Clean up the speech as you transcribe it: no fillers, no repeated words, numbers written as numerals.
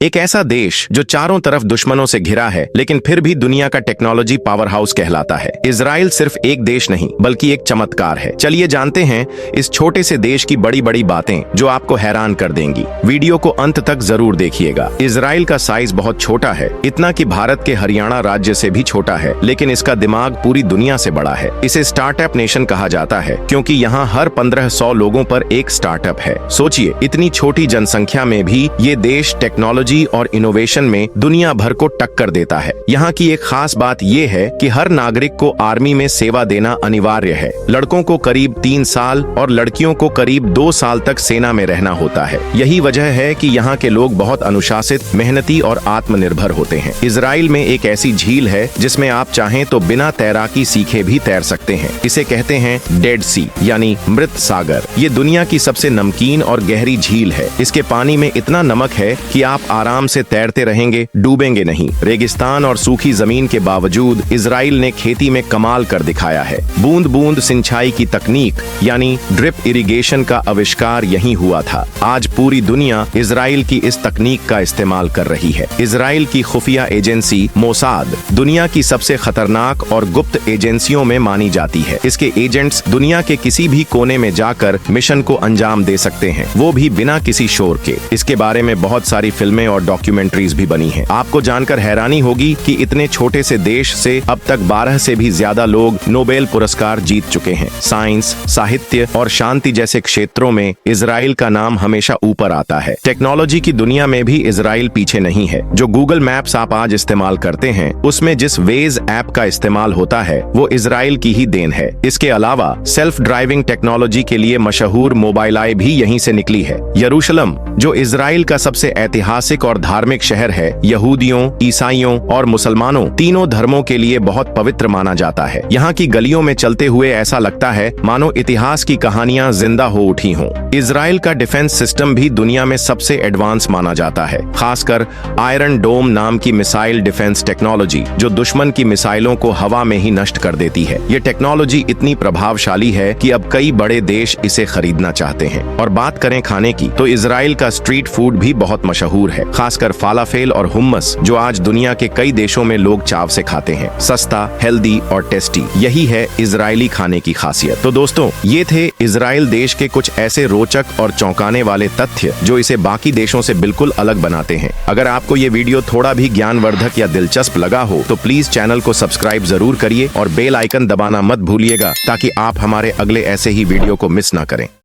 एक ऐसा देश जो चारों तरफ दुश्मनों से घिरा है लेकिन फिर भी दुनिया का टेक्नोलॉजी पावर हाउस कहलाता है। इजराइल सिर्फ एक देश नहीं बल्कि एक चमत्कार है। चलिए जानते हैं इस छोटे से देश की बड़ी बड़ी बातें जो आपको हैरान कर देंगी। वीडियो को अंत तक जरूर देखिएगा। इजराइल का साइज बहुत छोटा है, इतना कि भारत के हरियाणा राज्य से भी छोटा है, लेकिन इसका दिमाग पूरी दुनिया से बड़ा है। इसे स्टार्टअप नेशन कहा जाता है क्योंकि यहाँ हर 1500 लोगों पर एक स्टार्टअप है। सोचिए, इतनी छोटी जनसंख्या में भी ये देश टेक्नोलॉजी और इनोवेशन में दुनिया भर को टक्कर देता है। यहाँ की एक खास बात ये है कि हर नागरिक को आर्मी में सेवा देना अनिवार्य है। लड़कों को करीब 3 साल और लड़कियों को करीब 2 साल तक सेना में रहना होता है। यही वजह है कि यहाँ के लोग बहुत अनुशासित, मेहनती और आत्मनिर्भर होते हैं। इजराइल में एक ऐसी झील है जिसमें आप चाहें तो बिना तैराकी सीखे भी तैर सकते हैं। इसे कहते हैं डेड सी यानी मृत सागर। ये दुनिया की सबसे नमकीन और गहरी झील है। इसके पानी में इतना नमक है कि आप आराम से तैरते रहेंगे, डूबेंगे नहीं। रेगिस्तान और सूखी जमीन के बावजूद इजराइल ने खेती में कमाल कर दिखाया है। बूंद बूंद सिंचाई की तकनीक यानी ड्रिप इरिगेशन का आविष्कार यहीं हुआ था। आज पूरी दुनिया इजराइल की इस तकनीक का इस्तेमाल कर रही है। इजराइल की खुफिया एजेंसी मोसाद दुनिया की सबसे खतरनाक और गुप्त एजेंसियों में मानी जाती है। इसके एजेंट्स दुनिया के किसी भी कोने में जाकर मिशन को अंजाम दे सकते हैं, वो भी बिना किसी शोर के। इसके बारे में बहुत सारी फिल्में और डॉक्यूमेंट्रीज भी बनी हैं। आपको जानकर हैरानी होगी कि इतने छोटे से देश से अब तक 12 से भी ज्यादा लोग नोबेल पुरस्कार जीत चुके हैं। साइंस, साहित्य और शांति जैसे क्षेत्रों में इजराइल का नाम हमेशा ऊपर आता है। टेक्नोलॉजी की दुनिया में भी इजराइल पीछे नहीं है। जो गूगल मैप्स आप आज इस्तेमाल करते हैं, उसमें जिस वेज ऐप का इस्तेमाल होता है वो इजराइल की ही देन है। इसके अलावा सेल्फ ड्राइविंग टेक्नोलॉजी के लिए मशहूर मोबाइल भी यहीं से निकली है। यरूशलम, जो इजराइल का सबसे ऐतिहासिक और धार्मिक शहर है, यहूदियों, ईसाइयों और मुसलमानों तीनों धर्मों के लिए बहुत पवित्र माना जाता है। यहाँ की गलियों में चलते हुए ऐसा लगता है मानो इतिहास की कहानियां जिंदा हो उठी हों। इजराइल का डिफेंस सिस्टम भी दुनिया में सबसे एडवांस माना जाता है, खासकर आयरन डोम नाम की मिसाइल डिफेंस टेक्नोलॉजी जो दुश्मन की मिसाइलों को हवा में ही नष्ट कर देती है। ये टेक्नोलॉजी इतनी प्रभावशाली है कि अब कई बड़े देश इसे खरीदना चाहते हैं। और बात करें खाने की, तो इजराइल का स्ट्रीट फूड भी बहुत मशहूर है, खासकर फालाफेल और हुम्मस जो आज दुनिया के कई देशों में लोग चाव से खाते हैं। सस्ता, हेल्दी और टेस्टी, यही है इजरायली खाने की खासियत। तो दोस्तों, ये थे इजराइल देश के कुछ ऐसे रोचक और चौंकाने वाले तथ्य जो इसे बाकी देशों से बिल्कुल अलग बनाते हैं। अगर आपको ये वीडियो थोड़ा भी ज्ञानवर्धक या दिलचस्प लगा हो तो प्लीज चैनल को सब्सक्राइब जरूर करिए और बेल आइकन दबाना मत भूलिएगा ताकि आप हमारे अगले ऐसे ही वीडियो को मिस ना करें।